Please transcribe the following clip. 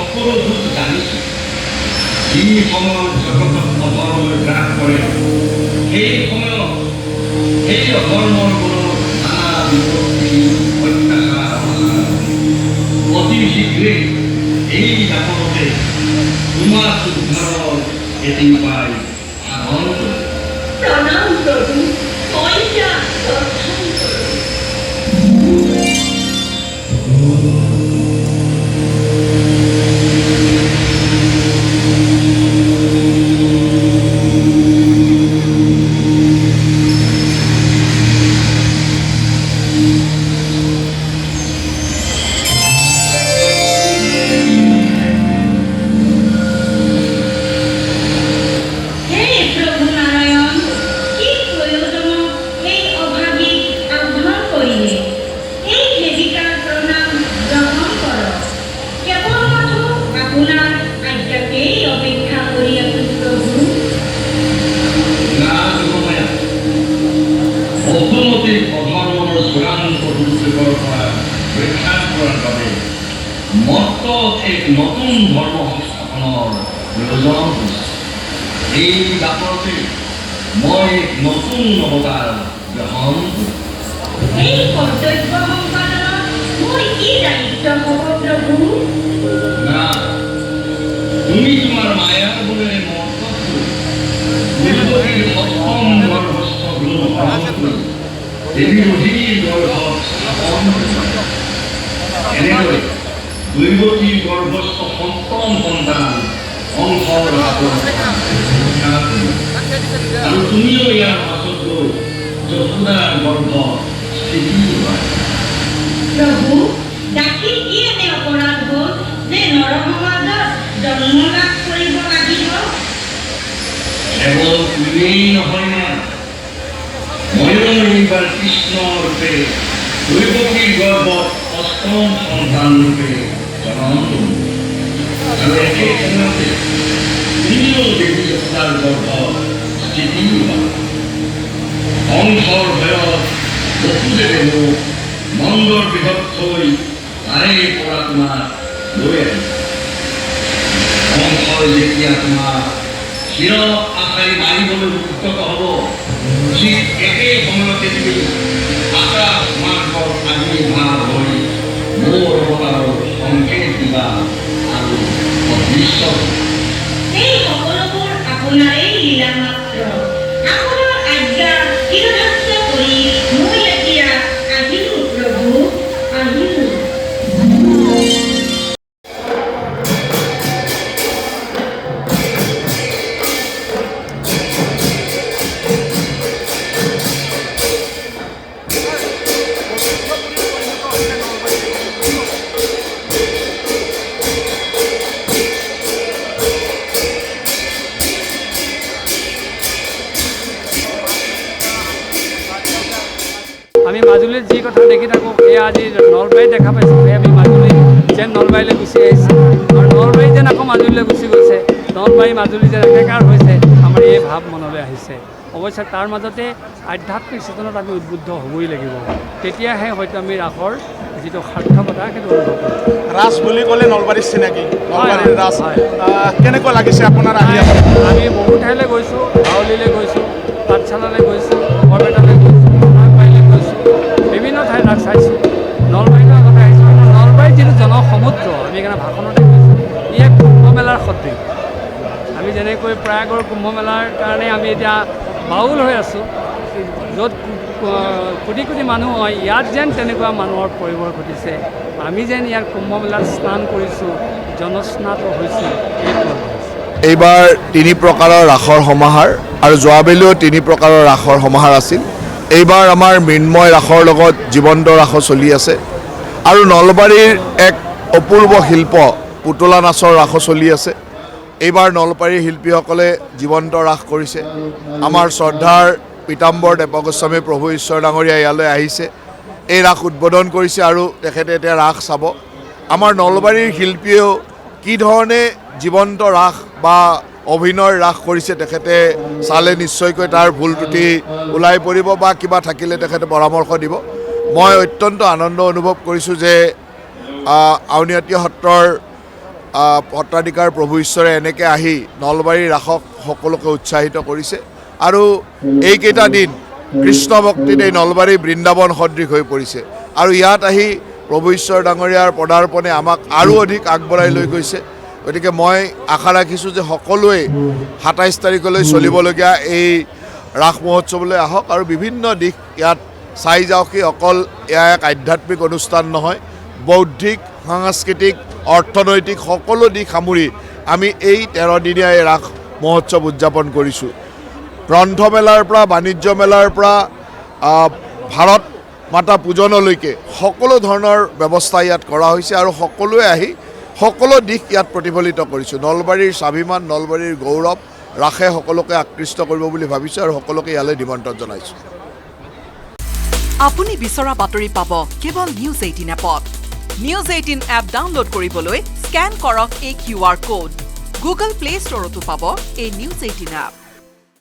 সকলো দুখ জানিছোঁ। যি সময়ত জগতত অধৰ্মই গ্ৰাস কৰে, সেই সময়ত সেই অধৰ্মৰ গুণত নানা বিপত্তি অত্যাচাৰ অতি শীঘ্ৰে এই দাপৰতে তোমাক উদ্ধাৰৰ এটি উপায় সাধন কৰে। প্ৰণাম প্ৰভু, মই এতিয়া দৰ্শন কৰোঁ। এক নতুন ধৰ্ম সংস্থাপনৰ প্ৰয়োজন হৈছে। এই দাপৰতে মই এক নতুন অৱতাৰ গ্ৰহণ কৰিম। এই কৰ্তব্য সম্পাদনত মোৰ কি দায়িত্ব হ'ব প্ৰভু? না, তুমি তোমাৰ মায়াৰ বোলেৰে মৰ্তকীৰ সপ্তম গৰ্ভস্থ গুণ গ্ৰহণ কৰি দেৱীৰ অধীৰ গৰ্ভত স্থাপন কৰিবা। এনেদৰে দৈৱতীৰ গৰ্ভস্থ সপ্তম সন্তান অংশৰ আৰু তুমিও ইয়াৰ পাছত গৈ যশোদাৰ গৰ্ভ স্থিতি হোৱা। প্ৰভু, দাসী কি এনে অপৰাধ হ'ল যে নৰসমাজত জন্ম লাভ কৰিব লাগিব? কেৱল তুমিয়েই নহয় না, ময়ো এইবাৰ কৃষ্ণ ৰূপে দৈৱতীৰ গৰ্ভত অষ্টম সন্তান ৰূপে জন্ম ল'ম। আৰু একে সময়তে তুমিও দেৱী যশোদাৰ গৰ্ভ স্থিতি হোৱা। কংসৰ ভয়ত বসুদেৱে মোক মন্দৰ বৃহৎ থৈ তাৰে পৰা তোমাক লৈ আহিম। কংসই যেতিয়া তোমাক চিৰ আশাই মাৰিবলৈ উদ্যত হ'ব, ঠিক একে সময়তে তুমি আকাশ মাৰ্গৰ আবিৰ্ভাৱ হৈ মোৰ অৱতাৰৰ সংকেত দিবা আৰু অদৃশ্য। এই সকলোবোৰ আপোনাৰেই লীলা মাত্ৰ। আপোনাৰ আজ্ঞা শিৰোধাৰ্য কৰি মই এতিয়া আহিলোঁ প্ৰভু, আহিলোঁ। আমি মাজুলীত যি কথা দেখি থাকোঁ, এয়া আজি নলবাৰীত দেখা পাইছোঁ। আমি মাজুলী যেন নলবাৰীলৈ গুচি আহিছে আৰু নলবাৰী যেন আকৌ মাজুলীলৈ গুচি গৈছে, নলবাৰী মাজুলী যেন একেকাৰ হৈছে, আমাৰ এই ভাৱ মনলৈ আহিছে। অৱশ্যে তাৰ মাজতে আধ্যাত্মিক চেতনাত আমি উদ্বুদ্ধ হ'বই লাগিব, তেতিয়াহে হয়তো আমি ৰাসৰ যিটো সাৰ্থকতা সেইটো অনুভৱ কৰিম। ৰাস বুলি ক'লে নলবাৰীৰ চিনাকি, নলবাৰীৰ ৰাস কেনেকুৱা লাগিছে আপোনাৰ? আমি বহু ঠাইলৈ গৈছোঁ, হাউলীলৈ গৈছোঁ, পাঠশালালৈ গৈছোঁ, বৰপেটালৈ গৈছোঁ, বিভিন্ন ঠাইত ৰাস চাইছোঁ। নলবাৰীতো আগতে আহিছোঁ, কিন্তু নলবাৰীৰ যিটো জনসমুদ্ৰ, আমি সেইকাৰণে ভাষণতে কৈছোঁ, ই এক কুম্ভ মেলাৰ সদৃশ। আমি যেনেকৈ প্ৰয়াগৰ কুম্ভ মেলাৰ কাৰণে আমি এতিয়া বাউল হৈ আছোঁ, য'ত কোটি কোটি মানুহ হয়, ইয়াত যেন তেনেকুৱা মানুহৰ পৰিবৰ ঘটিছে। আমি যেন ইয়াৰ কুম্ভ মেলাত স্নান কৰিছোঁ, জনস্নাত হৈছোঁ। এইবাৰ 3 প্ৰকাৰৰ ৰাসৰ সমাহাৰ আৰু যোৱাবেলিও 3 প্ৰকাৰৰ ৰাসৰ সমাহাৰ আছিল। এইবাৰ আমাৰ মৃন্ময় ৰাসৰ লগত জীৱন্ত ৰাসো চলি আছে আৰু নলবাৰীৰ এক অপূৰ্ব শিল্প পুতলা নাচৰ ৰাসো চলি আছে। এইবাৰ নলবাৰীৰ শিল্পীসকলে জীৱন্ত ৰাস কৰিছে। আমাৰ শ্ৰদ্ধাৰ পীতাম্বৰ দেৱগোস্বামী প্ৰভু ঈশ্বৰ ডাঙৰীয়া ইয়ালৈ আহিছে, এই ৰাস উদ্বোধন কৰিছে আৰু তেখেতে এতিয়া ৰাস চাব। আমাৰ নলবাৰীৰ শিল্পীয়েও কি ধৰণে জীৱন্ত ৰাস বা অভিনয় ৰাস কৰিছে তেখেতে চালে নিশ্চয়কৈ তাৰ ভুল ত্ৰুটি ওলাই পৰিব বা কিবা থাকিলে তেখেতে পৰামৰ্শ দিব। মই অত্যন্ত আনন্দ অনুভৱ কৰিছোঁ যে আউনীআটী সত্ৰৰ সত্ৰাধিকাৰ প্ৰভু ঈশ্বৰে এনেকৈ আহি নলবাৰীৰ ৰাসক সকলোকে উৎসাহিত কৰিছে আৰু এইকেইটা দিন কৃষ্ণ ভক্তিত এই নলবাৰী বৃন্দাবন সদৃশ হৈ পৰিছে আৰু ইয়াত আহি প্ৰভু ঈশ্বৰ ডাঙৰীয়াৰ পদাৰ্পণে আমাক আৰু অধিক আগবঢ়াই লৈ গৈছে। গতিকে মই আশা ৰাখিছোঁ যে সকলোৱে ২৭ তাৰিখলৈ চলিবলগীয়া এই ৰাস মহোৎসৱলৈ আহক আৰু বিভিন্ন দিশ ইয়াত চাই যাওক। অকল এয়া এক আধ্যাত্মিক অনুষ্ঠান নহয়, বৌদ্ধিক, সাংস্কৃতিক, অৰ্থনৈতিক সকলো দিশ সামৰি আমি এই ১৩ দিনীয়া এই ৰাস মহোৎসৱ উদযাপন কৰিছোঁ। গ্ৰন্থমেলাৰ পৰা বাণিজ্য মেলাৰ পৰা ভাৰত মাতা পূজনলৈকে সকলো ধৰণৰ ব্যৱস্থা ইয়াত কৰা হৈছে আৰু সকলোৱে আহি সকলো দিশ ইয়াত প্ৰতিফলিত কৰিছোঁ। নলবাৰীৰ স্বাভিমান, নলবাৰীৰ গৌৰৱ ৰাসে সকলোকে আকৃষ্ট কৰিব বুলি ভাবিছোঁ আৰু সকলোকে ইয়ালৈ নিমন্ত্ৰণ জনাইছোঁ। আপুনি বিচৰা বাতৰি পাব কেৱল নিউজ 18 এপত। নিউজ 18 এপ ডাউনলোড কৰিবলৈ স্কেন কৰক এই QR কোড। গুগল প্লে ষ্টৰতো পাব এই নিউজ 18 এপ।